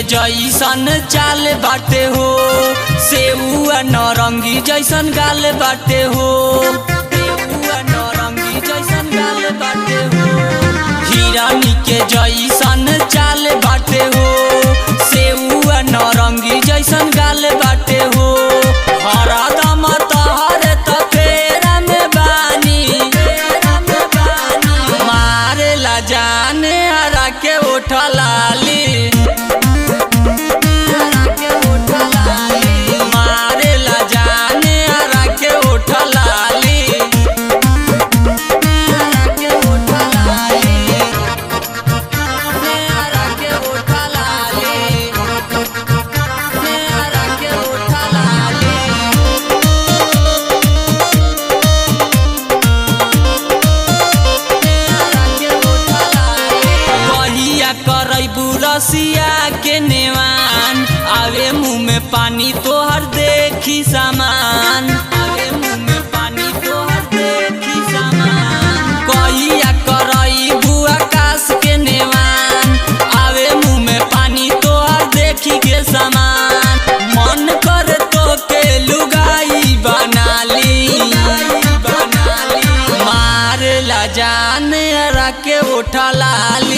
जैसन चाल बाटे हो, सेउआ नरंगी जैसन गाल बाटे हो, सेउआ नरंगी जैसन गाल बाटे हो। हिरनी के जैसन चाल बाटे हो, सेउआ नरंगी जैसन गाल बाटे हो। हरदम तोहरे त फेरा में बानी, मारेला जाने हरा के उठलाली, रसिया के नेवान आवे मुँह में पानी तोहर देखी सामान, आवे मुँह में पानी तोहर देखी सामान। कहिया करई बुआ काश के नेवान आवे मुँह में पानी तोहर देखी के सामान। मन करे तो के लुगाई बनाली, मारेला जाने हरा के उठलाली।